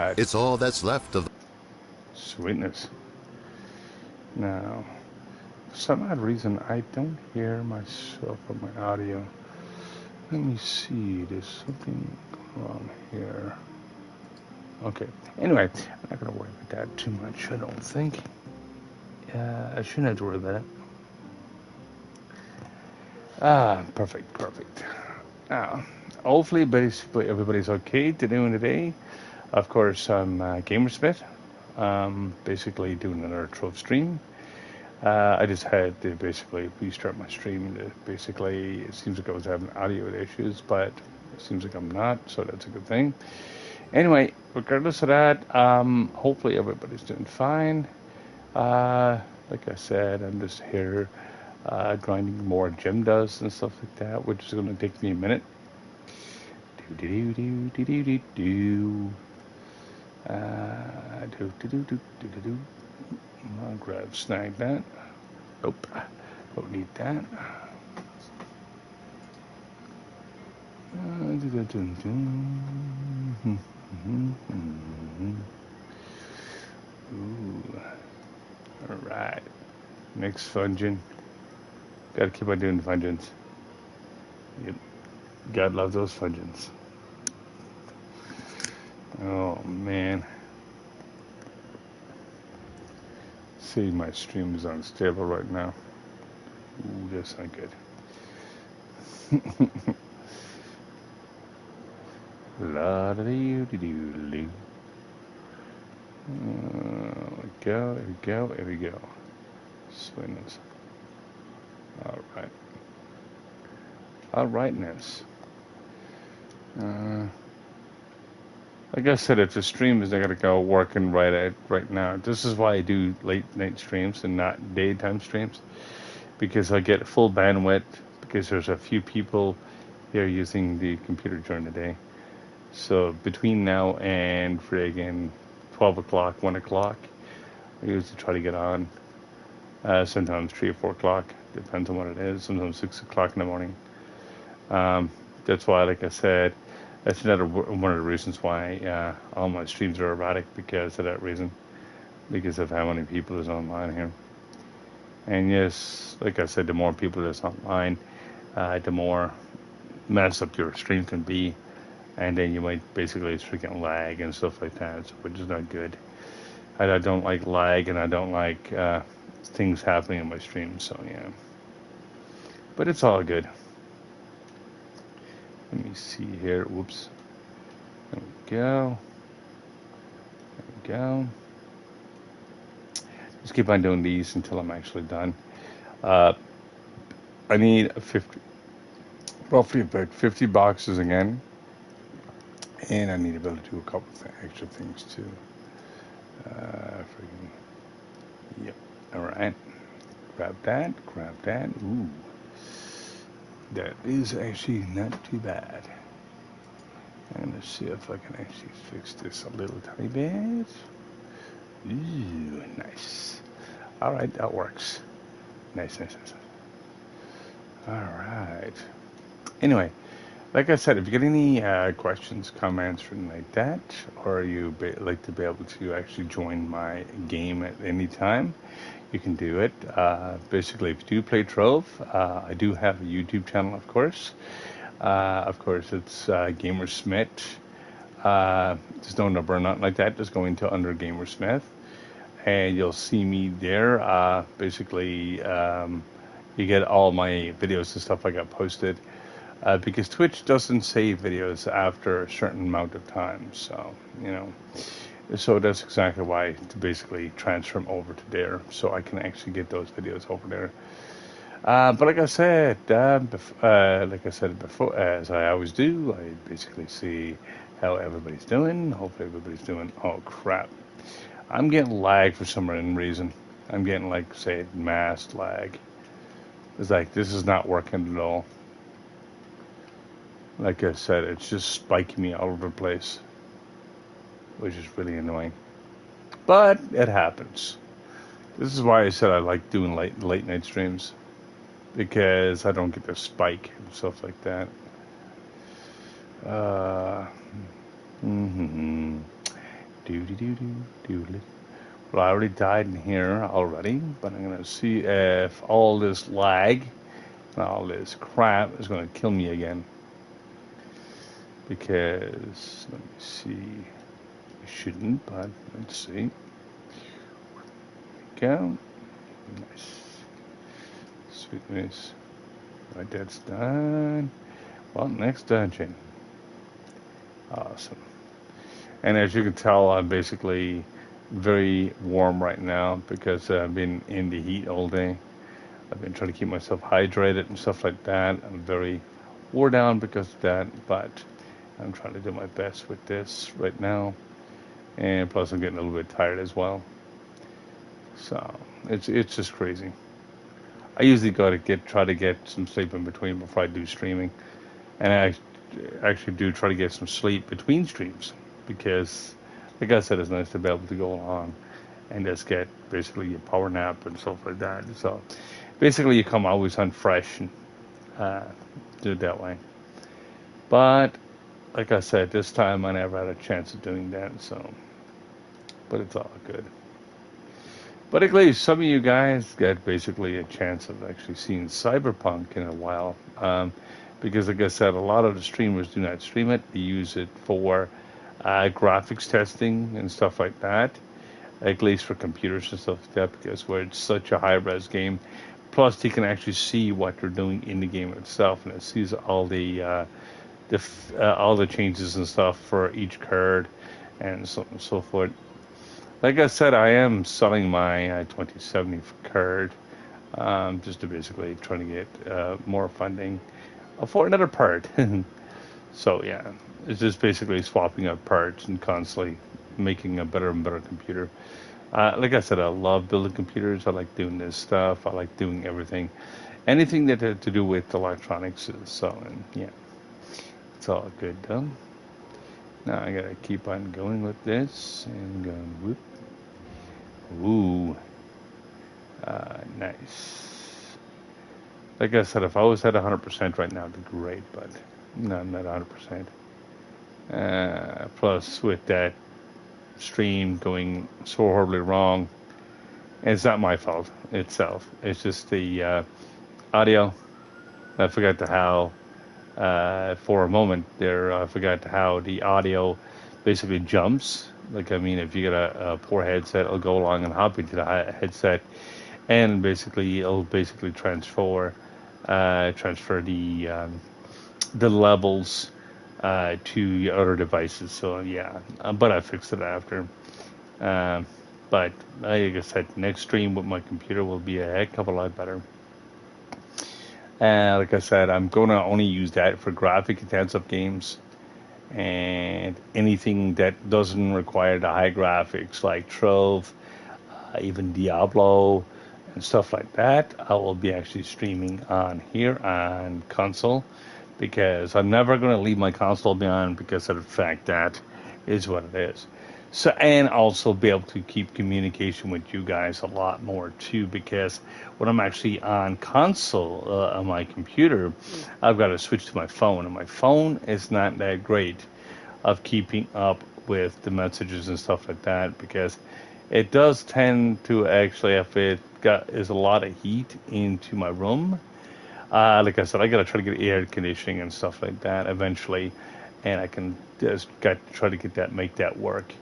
right. It's all that's left of the Sweetness. Now, for some odd reason, I don't hear myself on my audio. Let me see. There's something wrong here. Okay. Anyway, I'm not going to worry about that too much, I don't think. I shouldn't have to worry about it. Perfect, perfect. Uh, Hopefully everybody's okay today. Of course, I'm Gamersmith. Basically doing another trove stream. I just had to basically restart my stream. Basically, it seems like I was having audio issues, but it seems like I'm not, so that's a good thing. Anyway, regardless of that, hopefully everybody's doing fine. Like I said, I'm just here grinding more gem dust and stuff like that, which is going to take me a minute. Do do do do do do do. Do do do do do do do. I'll snag that. Nope, don't need that. Ooh, all right. Next fungin. Gotta keep on doing fungins. Yep. God love those fungins. Oh man. See, my stream is unstable right now. Ooh, that's not good. La da doo doo doo doo. Here we go. Sweetness. All right. All rightness. Like I said, if the stream is not gonna go working right now, this is why I do late night streams and not daytime streams, because I get full bandwidth. Because there's a few people here using the computer during the day. So between now and friggin' 12 o'clock, 1 o'clock, I usually try to get on. Sometimes 3 or 4 o'clock, depends on what it is. Sometimes 6 o'clock in the morning. That's why, like I said, that's another one of the reasons why all my streams are erratic, because of that reason. Because of how many people is online here. And yes, like I said, the more people that's online, the more messed up your stream can be. And then you might basically freaking lag and stuff like that, which is not good. I don't like lag, and I don't like things happening in my stream. So yeah, but it's all good. Let me see here. Whoops. There we go. There we go. Just keep on doing these until I'm actually done. Uh, I need roughly about 50 boxes again, and I need to be able to do a couple of extra things too. Yep. All right. Grab that. Grab that. Ooh. That is actually not too bad. And let's see if I can actually fix this a little tiny bit. Ooh, nice. All right, that works. Nice. All right. Anyway, like I said, if you get any questions, comments, or anything like that, or you like to be able to actually join my game at any time, you can do it. Basically, if you do play Trove, I do have a YouTube channel, of course. Of course, it's Gamersmith. There's no number or nothing like that. Just go into under Gamersmith, and you'll see me there. Basically, you get all my videos and stuff I got posted. Because Twitch doesn't save videos after a certain amount of time. So, so that's exactly why to basically transfer them over to there, so I can actually get those videos over there. But like I said before, as I always do, I basically see how everybody's doing. Hopefully everybody's doing. Oh crap! I'm getting lag for some reason. I'm getting like say mass lag. It's like this is not working at all. Like I said, it's just spiking me all over the place, which is really annoying. But it happens. This is why I said I like doing late night streams, because I don't get the spike and stuff like that. Doodly. Well, I already died in here already, but I'm gonna see if all this lag and all this crap is gonna kill me again. Because let me see, it shouldn't, but let's see. Go. Nice. Sweetness. Right, that's done. Well, next dungeon. Awesome. And as you can tell, I'm basically very warm right now because I've been in the heat all day. I've been trying to keep myself hydrated and stuff like that. I'm very wore down because of that, but I'm trying to do my best with this right now. And plus, I'm getting a little bit tired as well. So it's just crazy. I usually got to try to get some sleep in between before I do streaming, and I actually do try to get some sleep between streams because, like I said, it's nice to be able to go along and just get basically a power nap and stuff like that. So basically, you come always on fresh and uh, do it that way. But like I said, this time I never had a chance of doing that. So, but it's all good. But at least some of you guys get basically a chance of actually seeing Cyberpunk in a while. Because, like I said, a lot of the streamers do not stream it. They use it for graphics testing and stuff like that, at least for computers and stuff like that, because where it's such a high-res game. Plus, you can actually see what they're doing in the game itself, and it sees all the changes and stuff for each card and so on and so forth. Like I said, I am selling my 2070 card just to basically try to get more funding for another part. So yeah, it's just basically swapping out parts and constantly making a better and better computer. Like I said, I love building computers. I like doing this stuff. I like doing everything, anything that had to do with electronics. So and yeah, it's all good though. Now I gotta keep on going with this and going whoop. Ooh, nice. Like I said, if I was at 100% right now, it'd be great, but no, I'm not 100%. Plus, with that stream going so horribly wrong, and it's not my fault itself. It's just the audio. I forgot to how, for a moment there, I forgot how the audio basically jumps. Like, I mean, if you get a poor headset, it'll go along and hop into the headset, and basically it'll basically transfer the levels to your other devices. So yeah, but I fixed it after. Um, but like I said, next stream with my computer will be a heck of a lot better. Like I said, I'm going to only use that for graphic intensive games and anything that doesn't require the high graphics like Trove, even Diablo, and stuff like that. I will be actually streaming on here on console because I'm never going to leave my console behind because of the fact that is what it is. So, and also be able to keep communication with you guys a lot more too, because when I'm actually on console on my computer, I've got to switch to my phone, and my phone is not that great of keeping up with the messages and stuff like that because it does tend to actually, if it got is a lot of heat into my room, like I said, I gotta try to get air conditioning and stuff like that eventually, and I can just got to try to get that make that work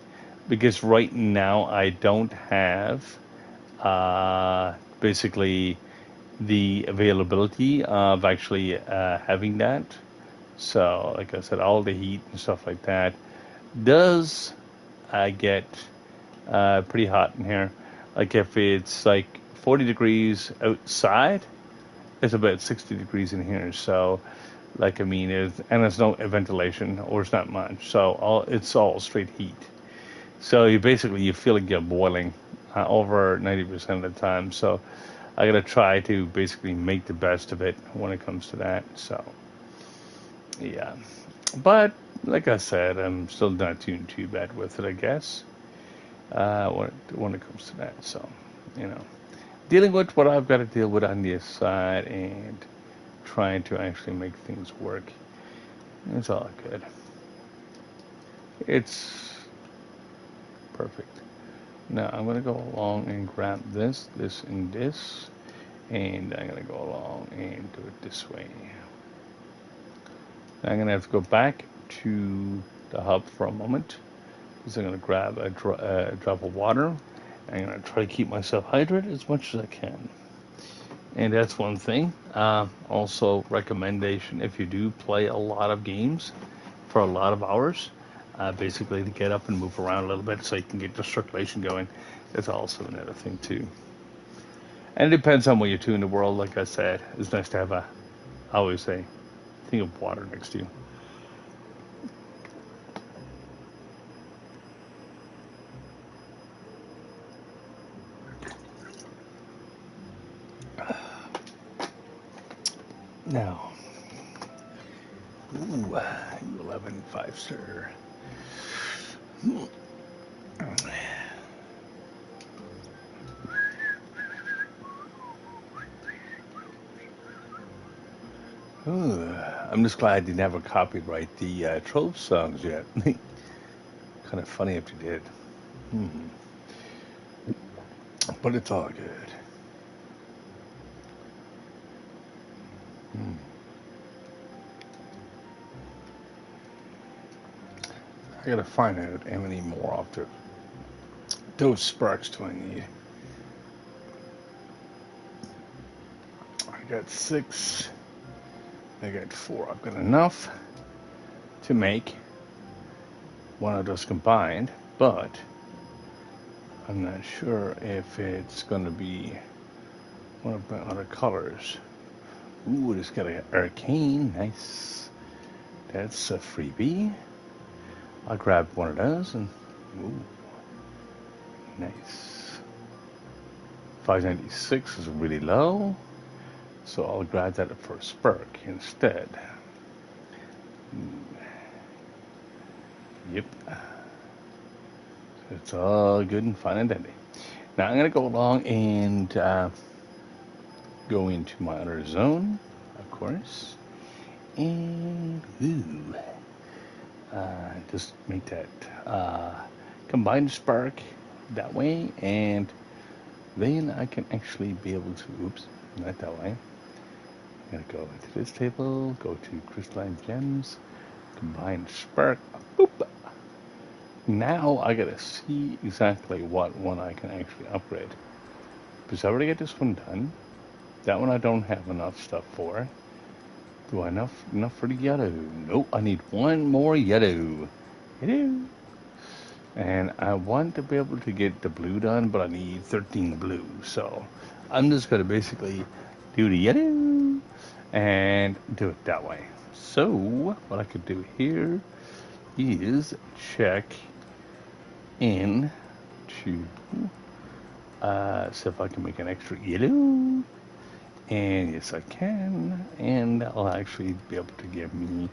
because right now I don't have basically the availability of actually having that. So, like I said, all the heat and stuff like that does get pretty hot in here. Like if it's like 40 degrees outside, it's about 60 degrees in here. So, like I mean, and there's no ventilation or it's not much. So it's all straight heat. So you feel like you're boiling over 90% of the time. So I gotta try to basically make the best of it when it comes to that. So yeah, but like I said, I'm still not doing too bad with it, I guess. When it comes to that, so you know, dealing with what I've got to deal with on this side and trying to actually make things work. It's all good. It's Perfect. Now I'm going to go along and grab this, this, and this. And I'm going to go along and do it this way. Now I'm going to have to go back to the hub for a moment. So I'm going to grab a drop of water. I'm going to try to keep myself hydrated as much as I can. And that's one thing. Also, recommendation if you do play a lot of games for a lot of hours, basically to get up and move around a little bit so you can get the circulation going. That's also another thing, too. And it depends on what you're doing in the world. Like I said, it's nice to have I always say, thing of water next to you. Now, ooh, 11, 5, sir. I'm just glad I didn't have a copyright the Trove songs yet. Kind of funny if you did. Hmm. But it's all good. Hmm. I gotta find out how many more off the those sparks do I need. I got 6. I got 4. I've got enough to make one of those combined, but I'm not sure if it's going to be one of my other colors. Ooh, it's got an arcane. Nice. That's a freebie. I'll grab one of those and ooh, nice. 596 is really low, so I'll grab that for a spark instead. Yep. It's all good and fine and dandy. Now I'm going to go along and go into my other zone, of course. And ooh, just make that combined spark that way, and then I can actually be able to, oops, not that way. I'm going to go into this table, go to crystalline gems, combined spark, boop. Now I gotta see exactly what one I can actually upgrade. Because I already got this one done. That one I don't have enough stuff for. Do I enough for the yellow? Nope, I need one more yellow. Yellow. And I want to be able to get the blue done, but I need 13 blue. So I'm just gonna basically do the yellow and do it that way. So what I could do here is check in to see if I can make an extra yellow. And yes, I can. And that'll actually be able to give me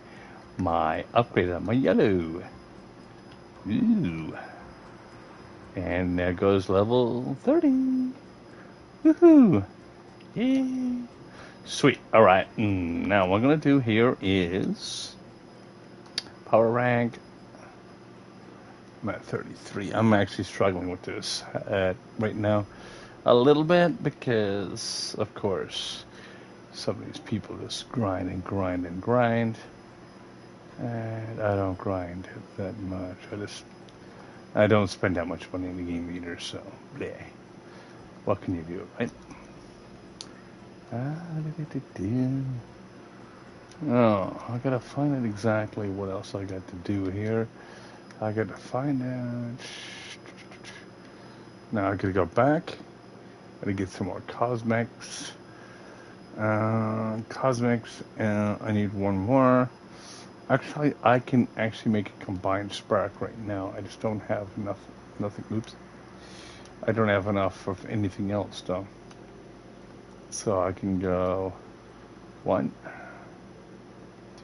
my upgrade on my yellow. Ooh. And there goes level 30. Woohoo! Yay! Sweet. All right. Now what I'm going to do here is power rank. I'm at 33. I'm actually struggling with this right now a little bit because, of course, some of these people just grind and grind and grind. And I don't grind that much. I don't spend that much money in the game either, so bleh. What can you do, right? Oh, I gotta find out exactly what else I got to do here. I gotta find out. Now I gotta go back. Gotta get some more cosmics. Cosmics, and I need one more. Actually, I can actually make a combined spark right now. I just don't have enough. Nothing. Oops. I don't have enough of anything else, though. So I can go 1,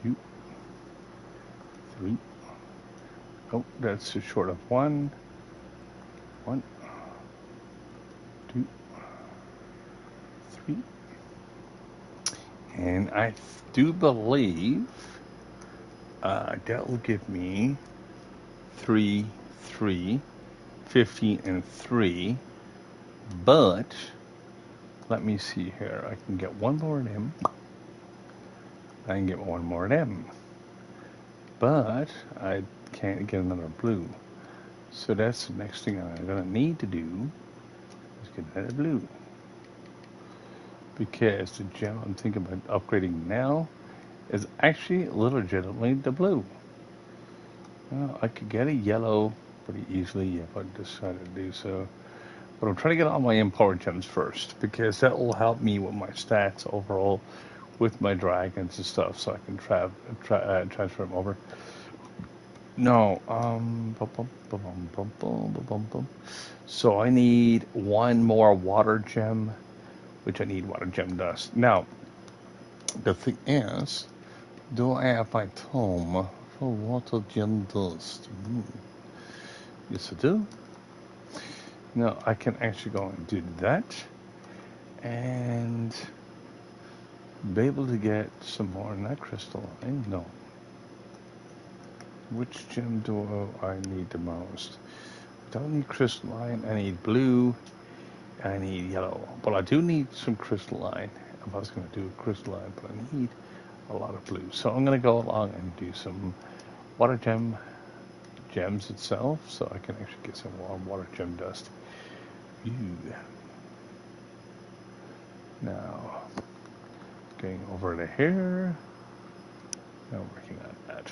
2, 3. Oh, that's too short of 1. 1, 2, 3. And I do believe that will give me 3, 3, 15 and 3. But let me see here. I can get one more of them. I can get one more of them. But I can't get another blue. So that's the next thing I'm going to need to do is get another blue. Because the gem I'm thinking about upgrading now is actually legitimately the blue. Well, I could get a yellow pretty easily if I decided to do so. But I'm trying to get all my empower gems first because that will help me with my stats overall with my dragons and stuff, so I can transfer them over. No, so I need one more water gem, which I need water gem dust. Now, the thing is, do I have my tome for water gem dust? Yes, I do. Now, I can actually go and do that, and be able to get some more in that crystalline. No. Which gem do I need the most? I don't need crystalline. I need blue. I need yellow. But I do need some crystalline. If I was going to do a crystalline, but I need a lot of blue. So I'm going to go along and do some water gems itself, so I can actually get some water gem dust. Ew. Now, going over to here. Now working on that.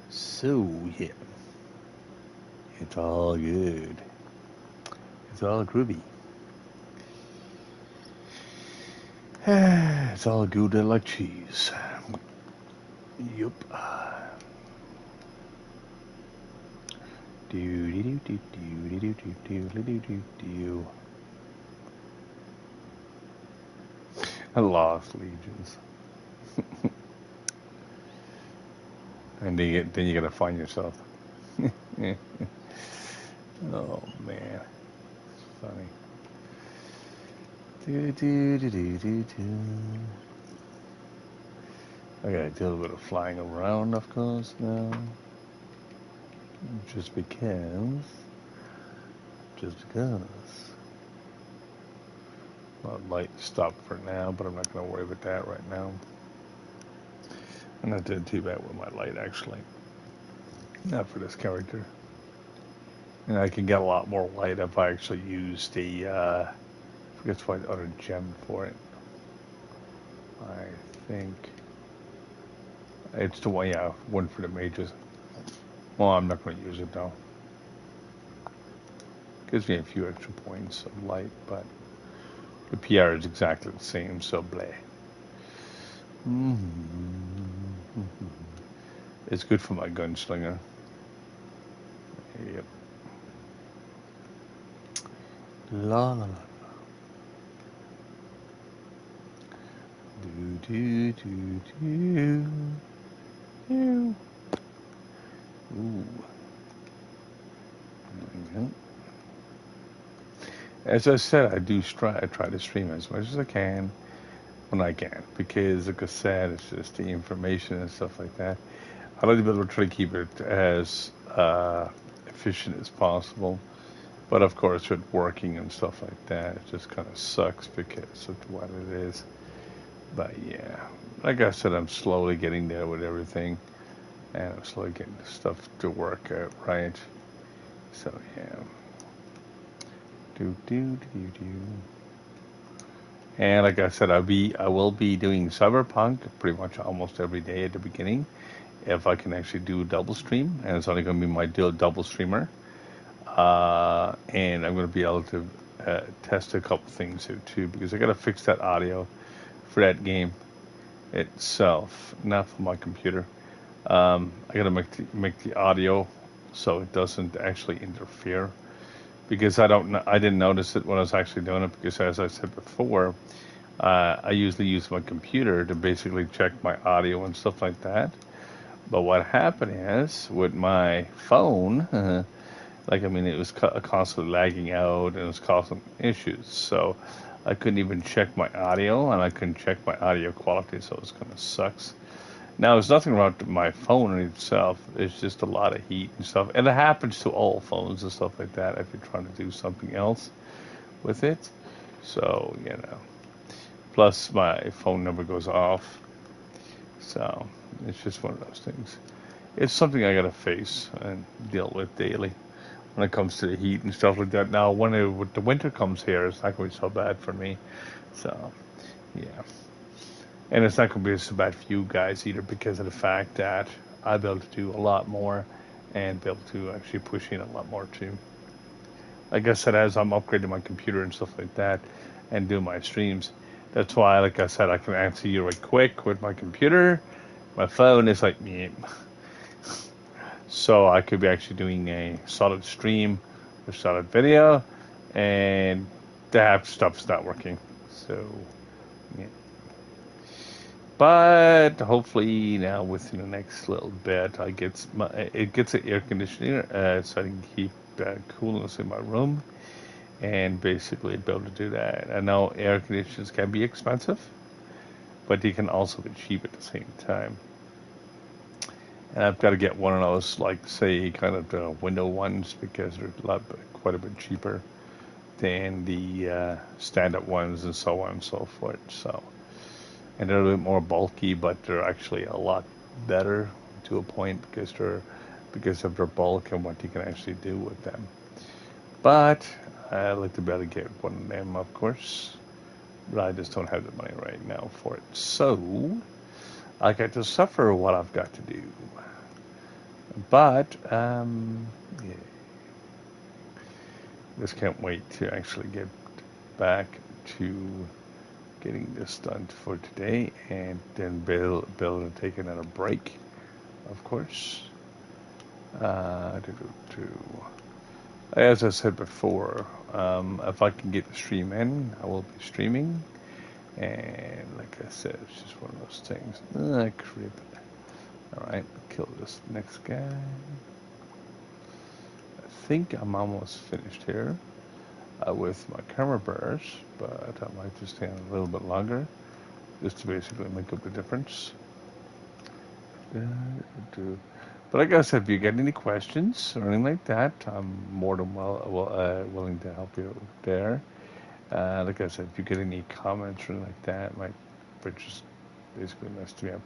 So, yeah. It's all good. It's all groovy. It's all good like cheese. Yup. I lost legions. And then you gotta find yourself. Oh man, it's funny. I gotta do a little bit of flying around, of course, now. Just because. Well, light stop for now, but I'm not gonna worry about that right now. I'm not doing too bad with my light, actually. Not for this character. And I can get a lot more light if I actually use the, I forget what other gem for it. I think it's the one, yeah, one for the mages. Well, I'm not going to use it though. Gives me a few extra points of light, but the PR is exactly the same, so bleh. It's good for my gunslinger. Yep. La la la. Do. Ooh. As I said, I try to stream as much as I can when I can, because like I said, it's just the information and stuff like that. I like to be able to try to keep it as efficient as possible. But of course, with working and stuff like that, it just kind of sucks because of what it is. But yeah, like I said, I'm slowly getting there with everything, and I'm slowly getting the stuff to work out right. So yeah. Do. And like I said, I will be doing Cyberpunk pretty much almost every day at the beginning, if I can actually do a double stream, and it's only going to be my double streamer. And I'm going to be able to test a couple things here too, because I got to fix that audio for that game itself, not for my computer. I got to make the audio so it doesn't actually interfere, because I didn't notice it when I was actually doing it, because as I said before, I usually use my computer to basically check my audio and stuff like that. But what happened is with my phone, it was constantly lagging out and it was causing issues. So I couldn't even check my audio, and I couldn't check my audio quality, so it was kind of sucks. Now, there's nothing wrong with my phone in itself. It's just a lot of heat and stuff. And it happens to all phones and stuff like that if you're trying to do something else with it. So, Plus, my phone number goes off. So, it's just one of those things. It's something I got to face and deal with daily when it comes to the heat and stuff like that. Now, when the winter comes here, it's not going to be so bad for me. So, yeah. And it's not going to be so bad for you guys either because of the fact that I'll be able to do a lot more and be able to actually push in a lot more too. Like I said, as I'm upgrading my computer and stuff like that and doing my streams, that's why, like I said, I can answer you right quick with my computer. My phone is like me. So I could be actually doing a solid stream or solid video, and the app stuff's not working. So, yeah. But hopefully now within the next little bit, it gets an air conditioner, so I can keep coolness in my room, and basically be able to do that. I know air conditioners can be expensive, but they can also be cheap at the same time. And I've got to get one of those, like say, kind of the window ones because they're quite a bit cheaper than the stand-up ones and so on and so forth. So, and they're a little bit more bulky, but they're actually a lot better to a point because of their bulk and what you can actually do with them. But I'd like to be able to get one of them, of course. But I just don't have the money right now for it. So I got to suffer what I've got to do. But yeah, just can't wait to actually get back to getting this done for today, and then be able to take another break, of course. As I said before, if I can get the stream in, I will be streaming. And like I said, it's just one of those things. Crap. Alright, kill this next guy. I think I'm almost finished here with my camera burrs, but I might just stay on a little bit longer just to basically make up the difference. But like I said, if you get any questions or anything like that, I'm more than willing to help you there. Like I said, if you get any comments or anything like that, my just basically messed me up.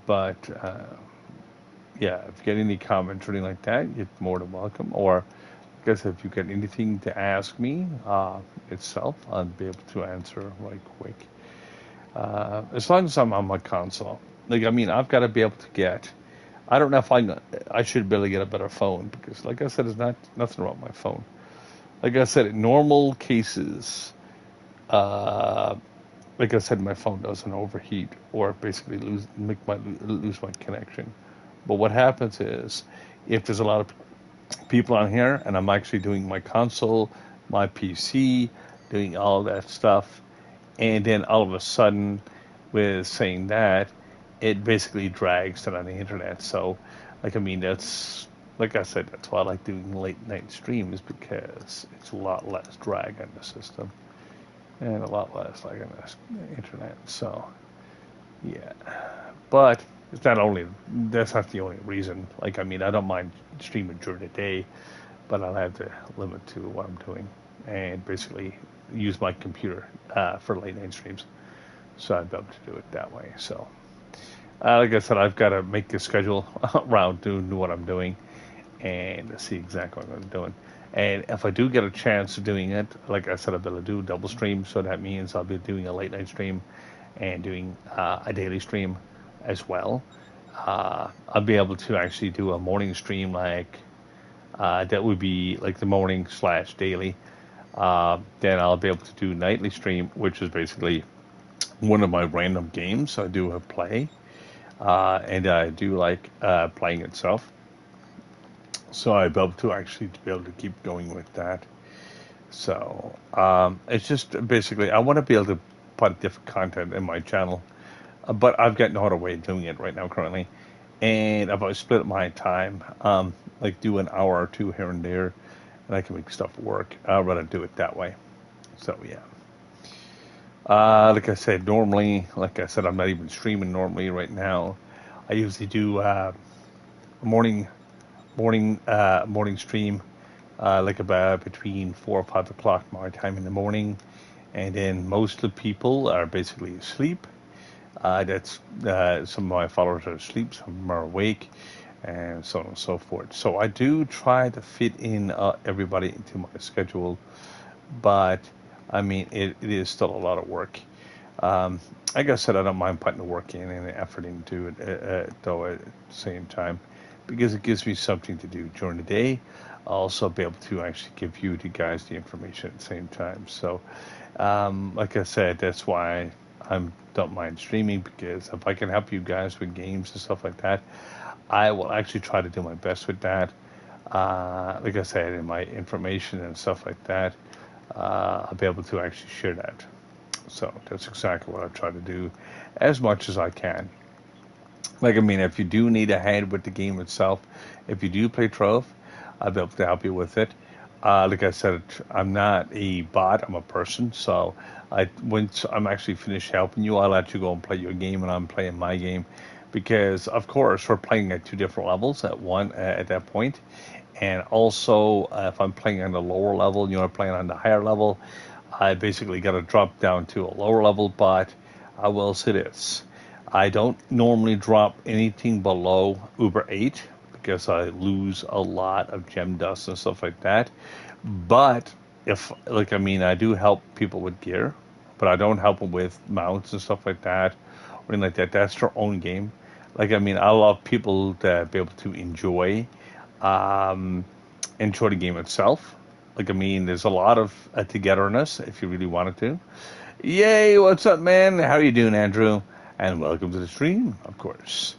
But yeah, if you get any comments or anything like that, you're more than welcome. Or like I said, if you get anything to ask me itself, I'll be able to answer right quick. As long as I'm on my console. Like, I mean, I've got to be able to get. I don't know if I should be able to get a better phone because, like I said, there's nothing wrong with my phone. Like I said, in normal cases, like I said, my phone doesn't overheat or basically lose my connection. But what happens is, if there's a lot of people on here and I'm actually doing my console, my PC, doing all that stuff, and then all of a sudden, with saying that, it basically drags it on the internet. So, like, I mean, that's, like I said, that's why I like doing late night streams because it's a lot less drag on the system and a lot less like on the internet. So, yeah. But that's not the only reason. Like, I mean, I don't mind streaming during the day, but I'll have to limit to what I'm doing and basically use my computer for late night streams. So I'd be able to do it that way. So, like I said, I've got to make the schedule around doing what I'm doing and see exactly what I'm doing. And if I do get a chance of doing it, like I said, I'll be able to do double stream. So that means I'll be doing a late night stream and doing a daily stream as well. I'll be able to actually do a morning stream that would be like the morning / daily. Then I'll be able to do nightly stream, which is basically one of my random games I do play. And I do like playing itself. So I'll be able to actually keep going with that. So it's just basically I want to be able to put different content in my channel, but I've got no other way of doing it right now currently. And I've always split my time, like do an hour or two here and there, and I can make stuff work. I'd rather do it that way. So yeah. Like I said, normally, like I said, I'm not even streaming normally right now. I usually do a morning stream, like about between 4 or 5 o'clock my time in the morning, and then most of the people are basically asleep. That's Some of my followers are asleep, some of them are awake, and so on and so forth. So I do try to fit in everybody into my schedule, but I mean it is still a lot of work. Um, like I said, I don't mind putting the work in and the effort into it, though at the same time, because it gives me something to do during the day. I'll also be able to actually give you the guys the information at the same time. So, like I said, that's why I don't mind streaming, because if I can help you guys with games and stuff like that, I will actually try to do my best with that. Like I said, in my information and stuff like that, I'll be able to actually share that. So that's exactly what I try to do as much as I can. Like, I mean, if you do need a hand with the game itself, if you do play Trove, I'll be able to help you with it. Like I said, I'm not a bot, I'm a person. So once I'm actually finished helping you, I'll let you go and play your game and I'm playing my game. Because, of course, we're playing at two different levels at that point. And also, if I'm playing on the lower level and you're playing on the higher level, I basically got to drop down to a lower level, but I will say this. I don't normally drop anything below Uber 8 because I lose a lot of gem dust and stuff like that. But I mean, I do help people with gear, but I don't help them with mounts and stuff like that or anything like that. That's their own game. Like, I mean, I love people to be able to um, enjoy the game itself. Like, I mean, there's a lot of togetherness if you really wanted to. Yay, what's up, man? How are you doing, Andrew? And welcome to the stream, of course.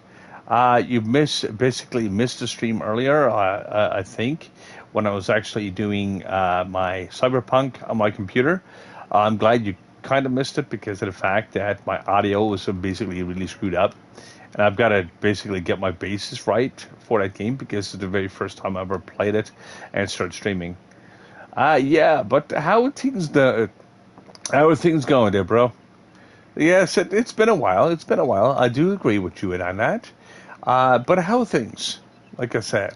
You basically missed the stream earlier, I think, when I was actually doing my Cyberpunk on my computer. I'm glad you kind of missed it because of the fact that my audio was basically really screwed up. And I've got to basically get my bases right for that game because it's the very first time I ever played it and started streaming. Yeah, but how are things going there, bro? Yes, it's been a while. It's been a while. I do agree with you on that. But how are things? Like I said,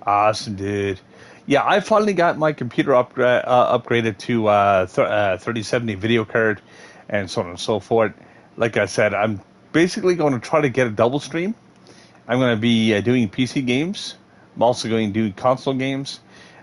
awesome, dude. Yeah, I finally got my computer upgraded to 3070 video card and so on and so forth. Like I said, I'm basically going to try to get a double stream. I'm going to be doing PC games. I'm also going to do console games.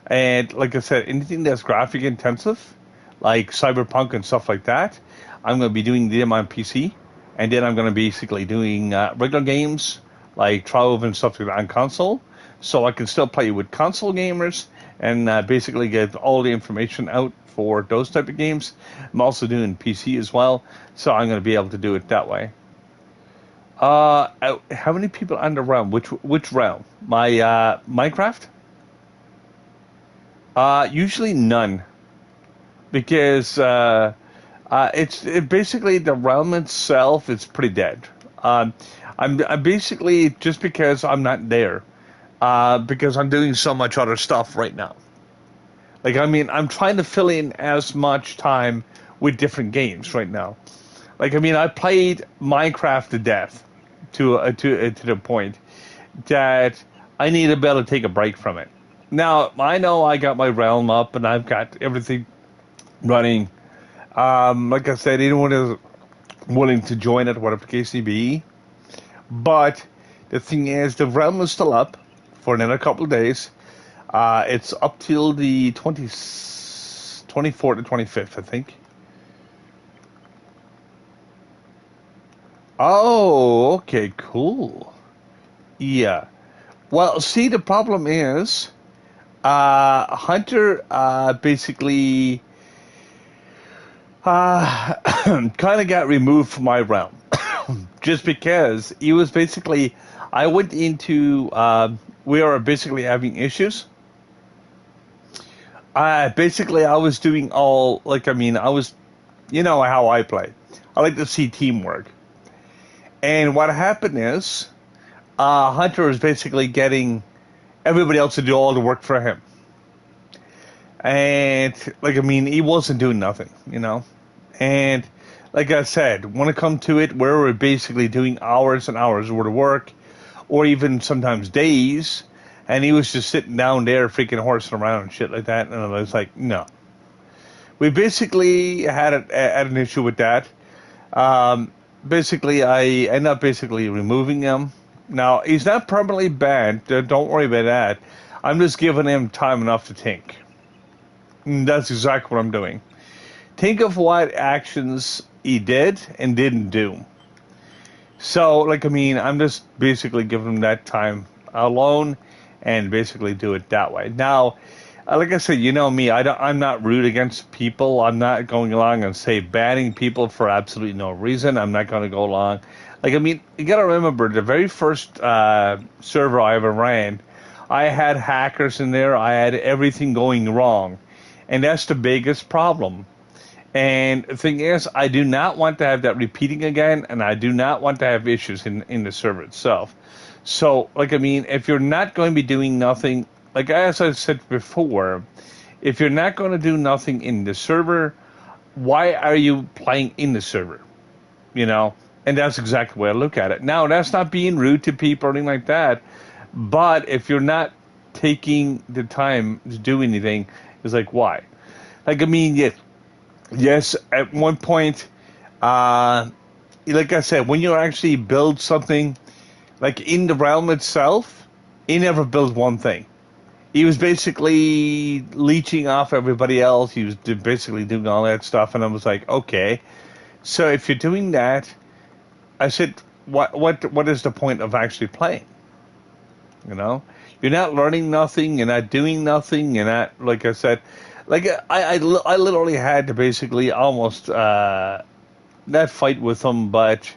And like I said, anything that's graphic intensive, like Cyberpunk and stuff like that, I'm going to be doing them on PC. And then I'm going to be basically doing regular games like Trove and stuff like that on console. So I can still play with console gamers and basically get all the information out for those type of games. I'm also doing PC as well. So I'm going to be able to do it that way. How many people on the realm? Which realm? My Minecraft? Usually none, because basically the realm itself is pretty dead. I'm basically just because I'm not there, because I'm doing so much other stuff right now. Like, I mean, I'm trying to fill in as much time with different games right now. Like, I mean, I played Minecraft to death to the point that I need to be able to take a break from it. Now, I know I got my realm up and I've got everything running. Like I said, anyone is willing to join it, whatever the case may be. But the thing is, the realm is still up for another couple of days. It's up till the 24th to 25th, I think. Oh, okay, cool. Yeah. Well, see, the problem is, Hunter basically kind of got removed from my realm just because he was basically. I went into. We are basically having issues. Basically, I was doing all like I mean, I was, you know how I play. I like to see teamwork, and what happened is, Hunter was basically getting everybody else to do all the work for him. And like I mean, he wasn't doing nothing, you know. And like I said, when it comes to it, where we're basically doing hours and hours worth of work, or even sometimes days, and he was just sitting down there freaking horsing around and shit like that, and I was like, no. We basically had an issue with that. Um, basically, I end up basically removing him. Now, he's not permanently banned. Don't worry about that. I'm just giving him time enough to think. And that's exactly what I'm doing. Think of what actions he did and didn't do. So, like, I mean, I'm just basically giving him that time alone and basically do it that way. Now, like I said, you know me, I'm not rude against people. I'm not going along and say banning people for absolutely no reason. I'm not going to go along. Like, I mean, you got to remember the very first server I ever ran, I had hackers in there. I had everything going wrong. And that's the biggest problem. And the thing is, I do not want to have that repeating again, and I do not want to have issues in the server itself. So, like, I mean, if you're not going to be doing nothing, like as I said before, if you're not going to do nothing in the server, why are you playing in the server? You know? And that's exactly the way I look at it. Now, that's not being rude to people or anything like that, but if you're not taking the time to do anything, it's like, why? Like, I mean, yes, at one point, like I said, when you actually build something, like in the realm itself, he never built one thing. He was basically leeching off everybody else. He was basically doing all that stuff, and I was like, okay, so if you're doing that, I said, what is the point of actually playing? You know, you're not learning nothing. You're not doing nothing. You're not, like I said, like I literally had to basically almost not fight with him, but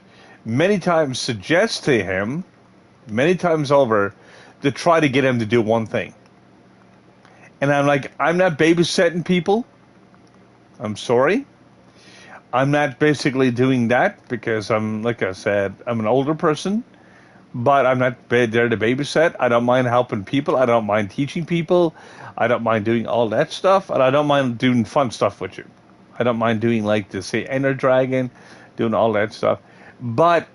many times suggest to him, many times over, to try to get him to do one thing. And I'm like, I'm not babysitting people. I'm sorry. I'm not basically doing that because I'm, like I said, I'm an older person. But I'm not there to babysit. I don't mind helping people. I don't mind teaching people. I don't mind doing all that stuff. And I don't mind doing fun stuff with you. I don't mind doing, like, the say Ender Dragon, doing all that stuff. But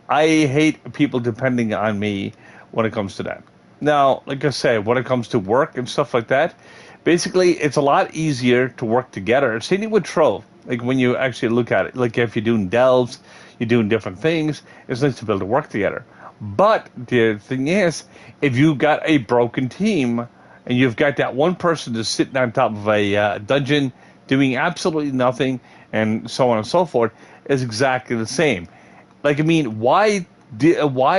I hate people depending on me when it comes to that. Now, like I say, when it comes to work and stuff like that, basically it's a lot easier to work together. Same thing with Trove. Like when you actually look at it, like if you're doing delves, you're doing different things, it's nice to be able to work together. But the thing is, if you've got a broken team and you've got that one person just sitting on top of a dungeon doing absolutely nothing and so on and so forth, is exactly the same. Like, I mean, why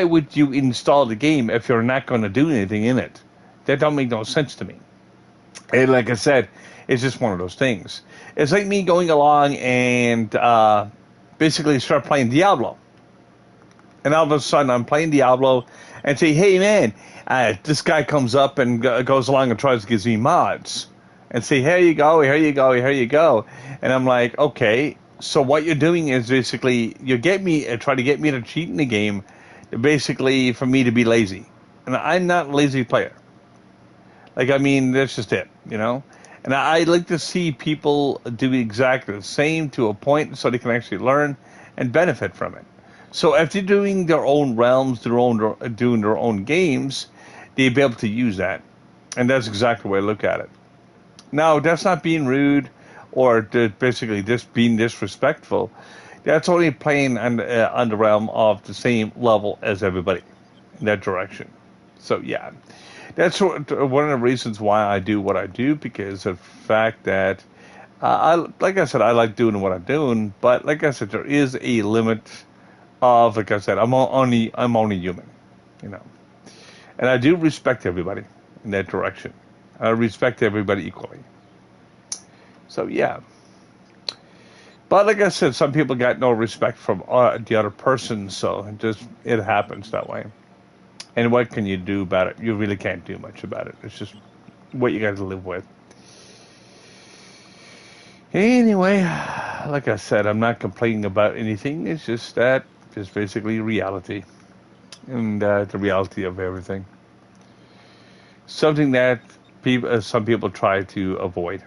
would you install the game if you're not going to do anything in it? That don't make no sense to me. And like I said, it's just one of those things. It's like me going along and basically start playing Diablo. And all of a sudden, I'm playing Diablo and say, hey, man, this guy comes up and goes along and tries to give me mods. And say, here you go, here you go, here you go. And I'm like, okay, so what you're doing is basically you get me, try to get me to cheat in the game, basically for me to be lazy. And I'm not a lazy player. Like, I mean, that's just it, you know? And I like to see people do exactly the same to a point so they can actually learn and benefit from it. So if they're doing their own realms, doing their own games, they'll be able to use that. And that's exactly the way I look at it. Now, that's not being rude or basically just being disrespectful. That's only playing on the realm of the same level as everybody in that direction. So, yeah. That's one of the reasons why I do what I do, because of the fact that, like I said, I like doing what I'm doing, but like I said, there is a limit of, like I said, I'm only human, you know, and I do respect everybody in that direction. I respect everybody equally. So yeah, but like I said, some people got no respect from the other person, so it happens that way. And what can you do about it? You really can't do much about it. It's just what you got to live with. Anyway, like I said, I'm not complaining about anything. It's just that, just basically reality. And the reality of everything. Something that some people try to avoid.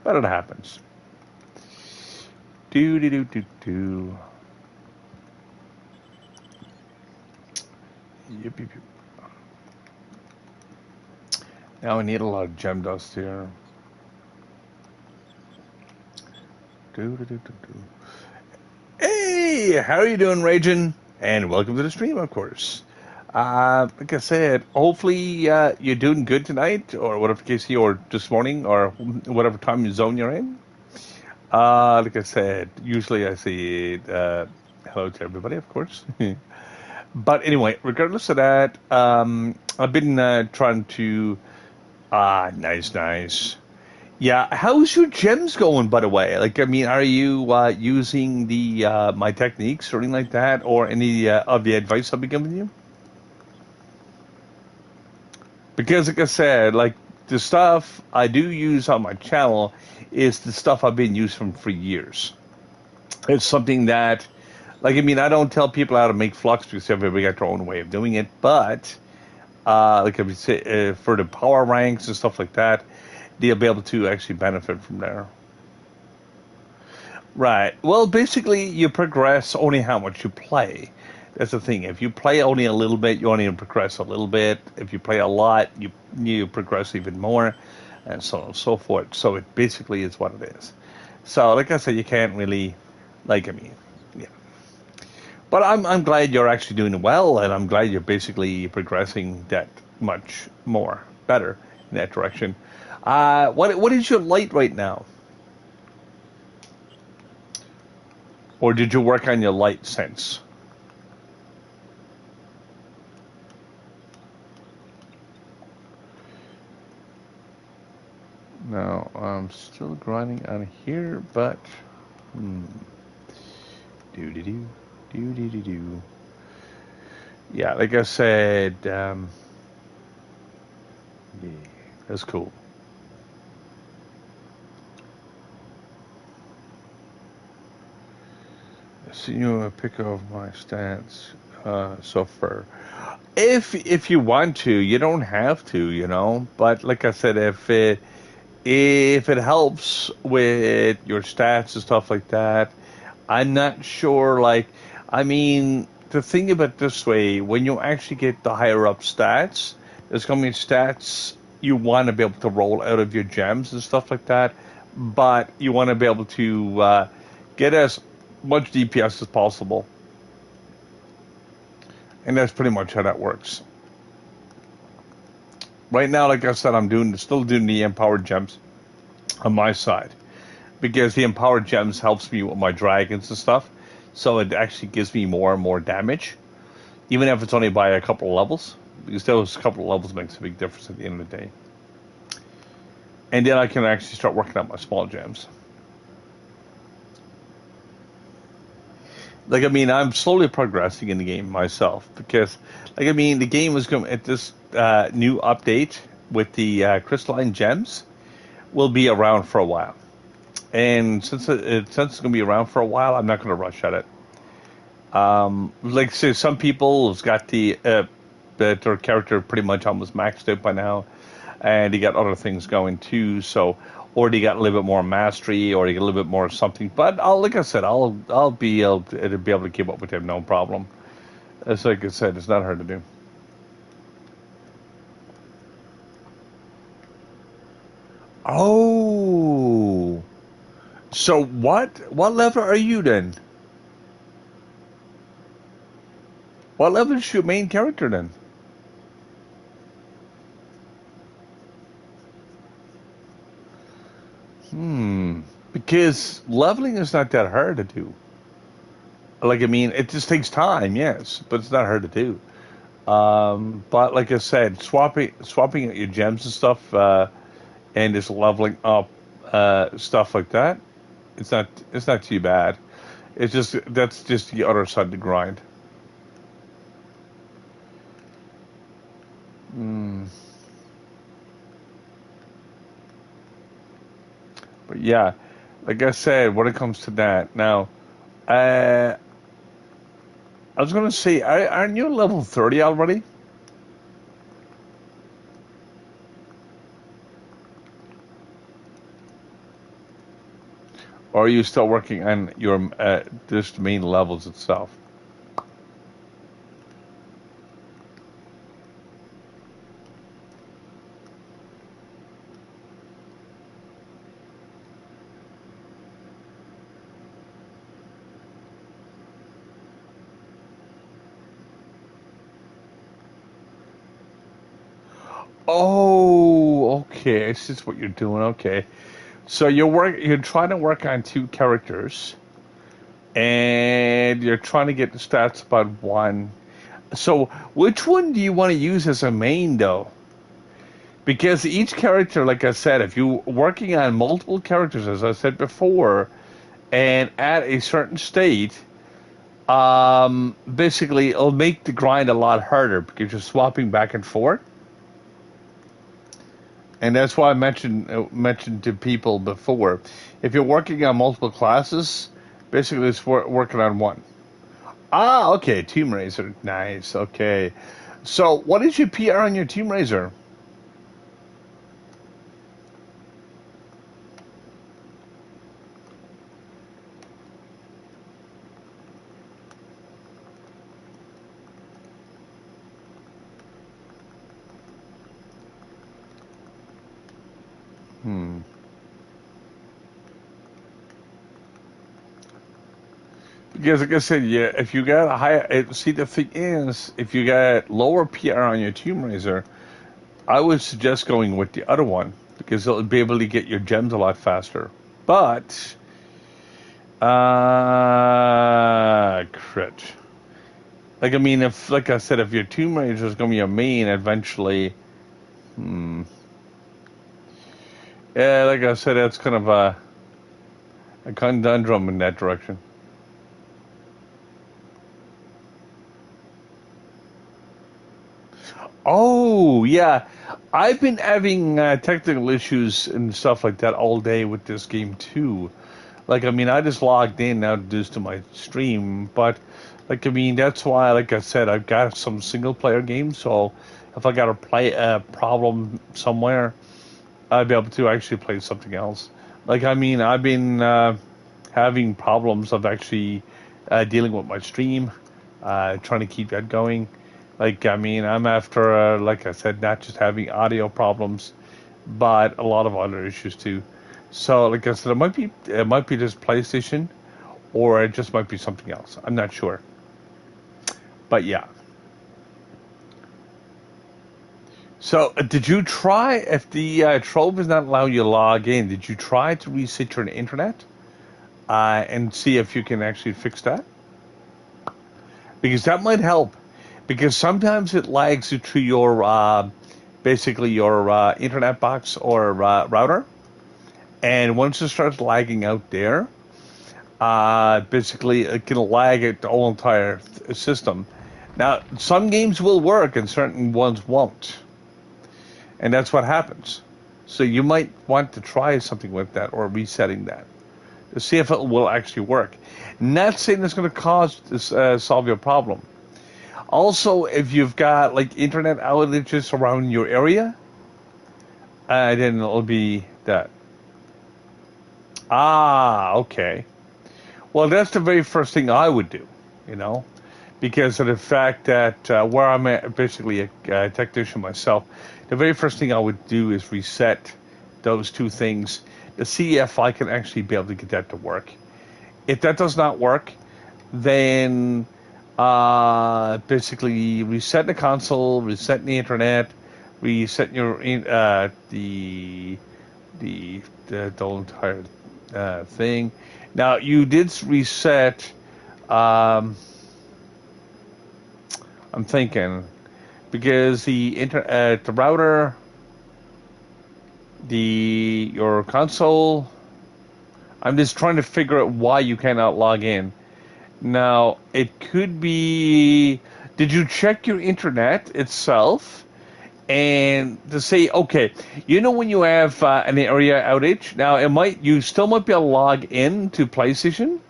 But it happens. Do do do do do. Yep, yep, yep. Now we need a lot of gem dust here. Do do do do do. Hey, how are you doing, Raging? And welcome to the stream, of course. Like I said, hopefully you're doing good tonight, or whatever case you, or this morning, or whatever time zone you're in. Like I said, usually I say hello to everybody, of course. But anyway, regardless of that, I've been trying to. Nice, nice. Yeah, how's your gems going, by the way? Like, I mean, are you using the my techniques or anything like that, or any of the advice I've been giving you? Because, like I said, like the stuff I do use on my channel is the stuff I've been using for years. It's something that, like, I mean, I don't tell people how to make flux because everybody got their own way of doing it. But, like I would say, for the power ranks and stuff like that, they'll be able to actually benefit from there. Right. Well, basically, you progress only how much you play. That's the thing. If you play only a little bit, you only progress a little bit. If you play a lot, you progress even more, and so on and so forth. So it basically is what it is. So, like I said, you can't really, like, I mean, yeah. But I'm glad you're actually doing well, and I'm glad you're basically progressing that much more better in that direction. What is your light right now? Or did you work on your light sense? No, I'm still grinding on here, but hmm, do do do do do do do. Yeah, like I said, yeah, that's cool. So you want to pick off my stats so far. If you want to, you don't have to, you know. But like I said, if it helps with your stats and stuff like that, I'm not sure. Like, I mean, to think of it this way, when you actually get the higher up stats, there's going to be stats you want to be able to roll out of your gems and stuff like that, but you want to be able to get as much DPS as possible, and that's pretty much how that works. Right now, like I said, still doing the empowered gems on my side, because the empowered gems helps me with my dragons and stuff. So it actually gives me more and more damage, even if it's only by a couple of levels, because those couple of levels makes a big difference at the end of the day. And then I can actually start working on my small gems. Like, I mean, I'm slowly progressing in the game myself because, like, I mean, the game is going at this new update with the crystalline gems will be around for a while. And since it's going to be around for a while, I'm not going to rush at it. Like say, some people have got that their character pretty much almost maxed out by now, and they got other things going too. So, or they got a little bit more mastery, or they get a little bit more something. But like I said, I'll be able to keep up with them, no problem. As like I said, it's not hard to do. Oh, so what level are you then? What level is your main character then? Hmm. Because leveling is not that hard to do. Like I mean, it just takes time, yes, but it's not hard to do. But like I said, swapping out your gems and stuff, and just leveling up stuff like that, it's not too bad. It's just that's just the other side of the grind. Mm. But yeah, like I said, when it comes to that, now uh, I was gonna say, aren't you level 30 already? Or are you still working on your just main levels itself? Oh, okay. This is what you're doing. Okay. So you're trying to work on two characters, and you're trying to get the stats about one. So which one do you want to use as a main though? Because each character, like I said, if you're working on multiple characters, as I said before, and at a certain state, basically it'll make the grind a lot harder because you're swapping back and forth. And that's why I mentioned to people before, if you're working on multiple classes, basically it's working on one. Ah, okay, Team Razor, nice. Okay, so what is your PR on your Team Razor? Hmm. Because like I said, yeah, if you got a high, see the thing is, if you got lower PR on your Tomb Raider, I would suggest going with the other one because it'll be able to get your gems a lot faster. But, crit. Like I mean, if like I said, if your Tomb Raider is going to be your main eventually, hmm. Yeah, like I said, that's kind of a conundrum in that direction. Oh, yeah. I've been having technical issues and stuff like that all day with this game too. Like, I mean, I just logged in now due to my stream, but like, I mean, that's why, like I said, I've got some single player games. So if I got to play a problem somewhere, I'd be able to actually play something else. Like, I mean, I've been having problems of actually dealing with my stream, trying to keep that going. Like, I mean, I'm after, like I said, not just having audio problems, but a lot of other issues too. So, like I said, it might be just PlayStation, or it just might be something else. I'm not sure, but yeah. So, did you try if the Trove is not allowing you to log in? Did you try to reset your internet and see if you can actually fix that? Because that might help. Because sometimes it lags you to your basically your internet box or router, and once it starts lagging out there, basically it can lag it the whole entire system. Now, some games will work and certain ones won't, and that's what happens. So you might want to try something with that or resetting that to see if it will actually work. Not saying it's going to cause this, solve your problem. Also, if you've got like internet outages around your area, then it'll be that. Ah, okay. Well, that's the very first thing I would do, you know, because of the fact that where I'm basically a technician myself, the very first thing I would do is reset those two things to see if I can actually be able to get that to work. If that does not work, then basically reset the console, reset the internet, reset your the whole entire thing. Now you did reset. Um, I'm thinking because the router, your console. I'm just trying to figure out why you cannot log in. Now, it could be. Did you check your internet itself and to say, okay, you know when you have an area outage? Now, you still might be able to log in to PlayStation,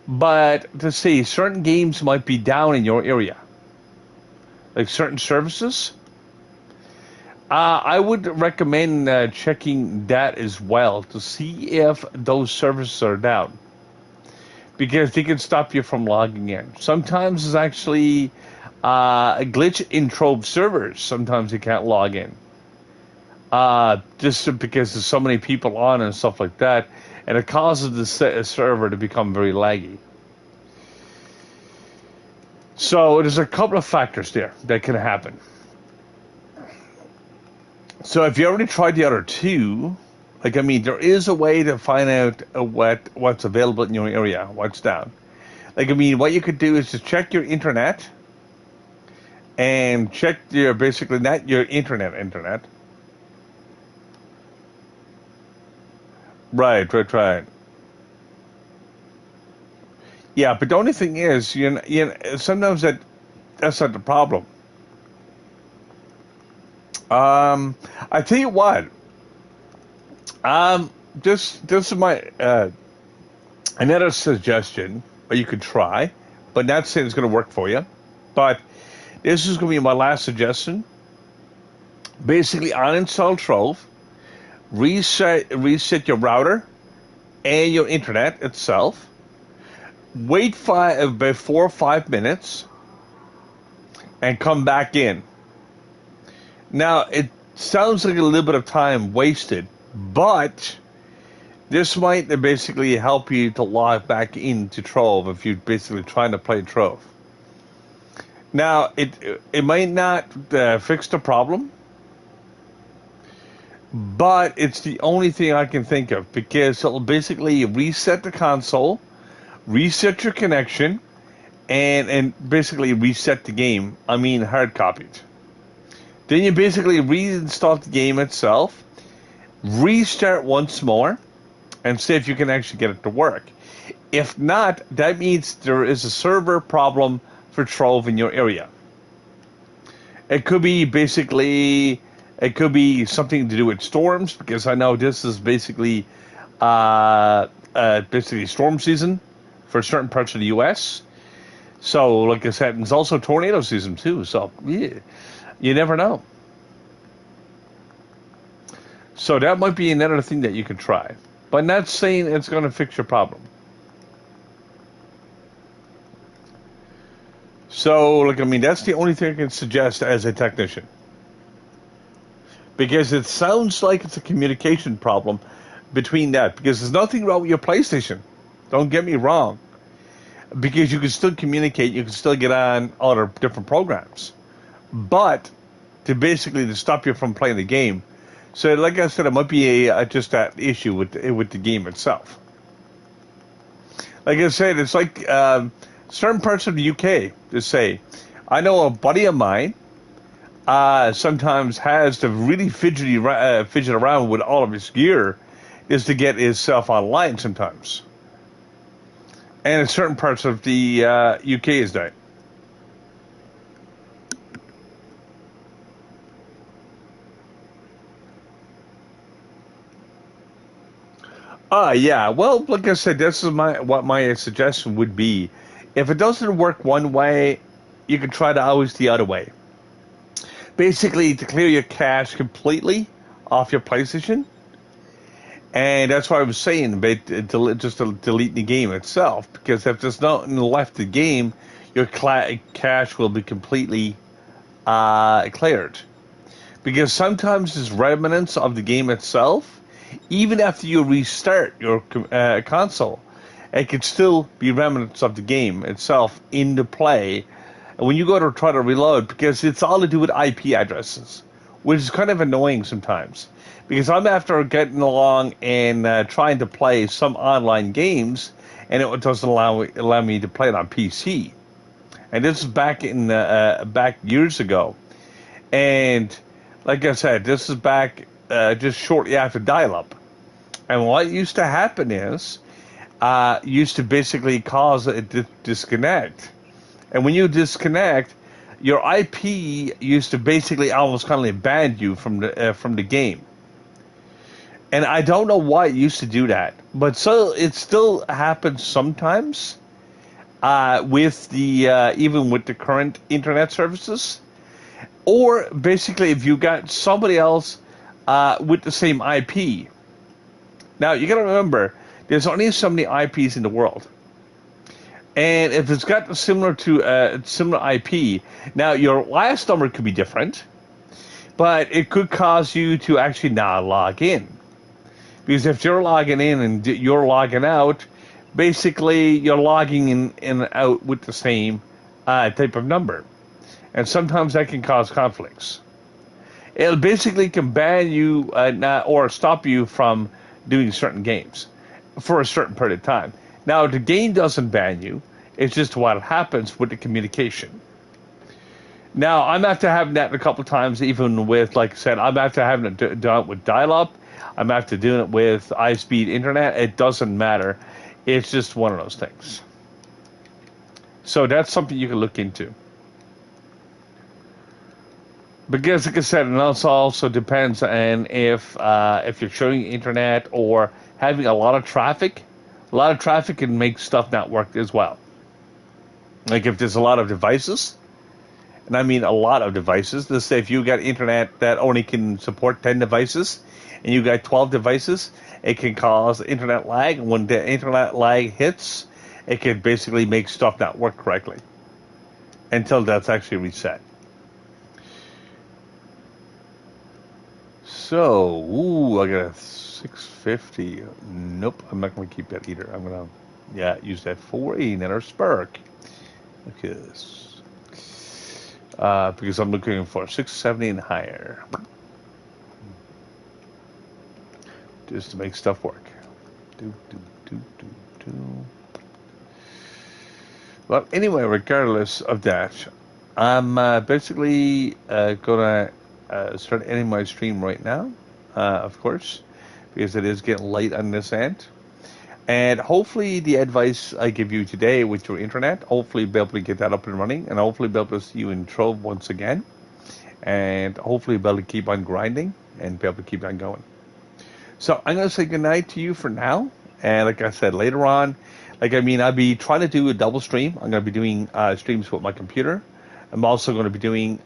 but to say certain games might be down in your area, like certain services. I would recommend checking that as well to see if those services are down because they can stop you from logging in. Sometimes it's actually a glitch in Trove servers. Sometimes you can't log in just because there's so many people on and stuff like that, and it causes the server to become very laggy. So there's a couple of factors there that can happen. So if you already tried the other two, like I mean, there is a way to find out what's available in your area, what's down. Like I mean, what you could do is just check your internet and check your basically not your internet. Right. Yeah, but the only thing is, sometimes that's not the problem. I tell you what, this is my another suggestion, or you could try, but not saying it's going to work for you. But this is going to be my last suggestion. Basically, uninstall Trove, reset your router and your internet itself. Wait about 4 or 5 minutes, and come back in. Now it sounds like a little bit of time wasted, but this might basically help you to log back into Trove if you're basically trying to play Trove. Now, it might not fix the problem, but it's the only thing I can think of because it'll basically reset the console, reset your connection, and basically reset the game. I mean, hard copied. Then you basically reinstall the game itself, restart once more, and see if you can actually get it to work. If not, that means there is a server problem for Trove in your area. It could be something to do with storms, because I know this is basically storm season for certain parts of the U.S. So, like I said, it's also tornado season too. So, yeah, you never know. So that might be another thing that you could try, but not saying it's going to fix your problem. So, like, I mean, that's the only thing I can suggest as a technician. Because it sounds like it's a communication problem between that. Because there's nothing wrong with your PlayStation. Don't get me wrong. Because you can still communicate, you can still get on other different programs. But to stop you from playing the game. So, like I said, it might be just that issue with the game itself. Like I said, it's like certain parts of the UK to say, I know a buddy of mine sometimes has to really fidget around with all of his gear is to get himself online sometimes. And in certain parts of the UK is that. Yeah. Well, like I said, this is what my suggestion would be. If it doesn't work one way, you can try to always the other way. Basically, to clear your cache completely off your PlayStation. And that's why I was saying about just to delete the game itself. Because if there's nothing left the game, your cache will be completely cleared. Because sometimes there's remnants of the game itself. Even after you restart your console, it could still be remnants of the game itself in the play. And when you go to try to reload, because it's all to do with IP addresses, which is kind of annoying sometimes. Because I'm after getting along and trying to play some online games, and it doesn't allow me to play it on PC. And this is back years ago. And like I said, this is back just shortly after dial-up. And what used to happen is, used to basically cause a disconnect. And when you disconnect, your IP used to basically almost kind of ban you from the game. And I don't know why it used to do that, but so it still happens sometimes with the even with the current internet services. Or basically, if you got somebody else with the same IP. Now, you got to remember, there's only so many IPs in the world. And if it's got similar IP, now your last number could be different, but it could cause you to actually not log in. Because if you're logging in and you're logging out, basically you're logging in and out with the same type of number. And sometimes that can cause conflicts. It basically can ban you or stop you from doing certain games for a certain period of time. Now, the game doesn't ban you. It's just what happens with the communication. Now, I'm after having that a couple times, even with, like I said, I'm after having it done with dial-up. I'm after doing it with high-speed internet. It doesn't matter. It's just one of those things. So that's something you can look into. Because, like I said, it also depends on if you're showing internet or having a lot of traffic. A lot of traffic can make stuff not work as well. Like if there's a lot of devices, and I mean a lot of devices. Let's say if you got internet that only can support 10 devices, and you got 12 devices, it can cause internet lag. And when the internet lag hits, it can basically make stuff not work correctly until that's actually reset. So, I got a 650. Nope, I'm not going to keep that either. I'm going to, use that for another spark. Look at this. Because I'm looking for 670 and higher. Just to make stuff work. Well, anyway, regardless of that, I'm basically going to start ending my stream right now, of course, because it is getting late on this end. And hopefully the advice I give you today with your internet, hopefully be able to get that up and running, and hopefully be able to see you in Trove once again, and hopefully be able to keep on grinding and be able to keep on going. So I'm going to say goodnight to you for now, and like I said, later on, I'll be trying to do a double stream. I'm going to be doing streams with my computer. I'm also going to be doing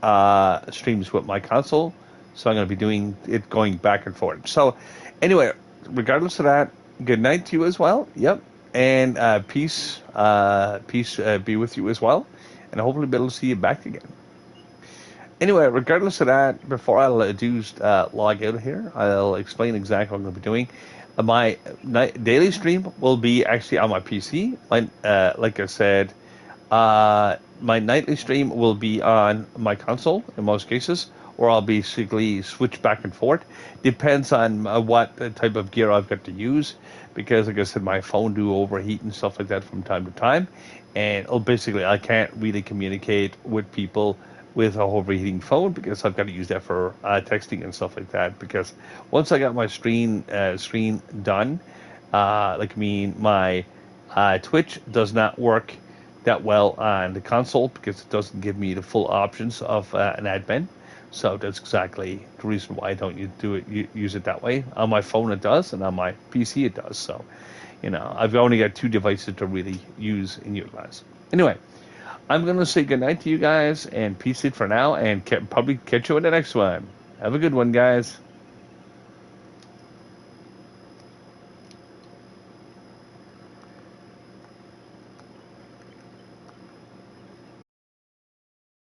streams with my console, so I'm going to be doing it going back and forth. So anyway, regardless of that, good night to you as well. Yep. And peace be with you as well. And hopefully be able to see you back again. Anyway, regardless of that, before I log out of here, I'll explain exactly what I'm going to be doing. My daily stream will be actually on my PC. Like I said, my nightly stream will be on my console in most cases, or I'll basically switch back and forth. Depends on what type of gear I've got to use, because like I said, my phone do overheat and stuff like that from time to time, and basically I can't really communicate with people with a overheating phone, because I've got to use that for texting and stuff like that. Because once I got my screen done, my Twitch does not work that well on the console, because it doesn't give me the full options of an admin. So that's exactly the reason why I don't use it that way. On my phone it does, and on my PC it does. So, I've only got two devices to really use and utilize. Anyway, I'm going to say goodnight to you guys, and peace it for now, and probably catch you in the next one. Have a good one, guys.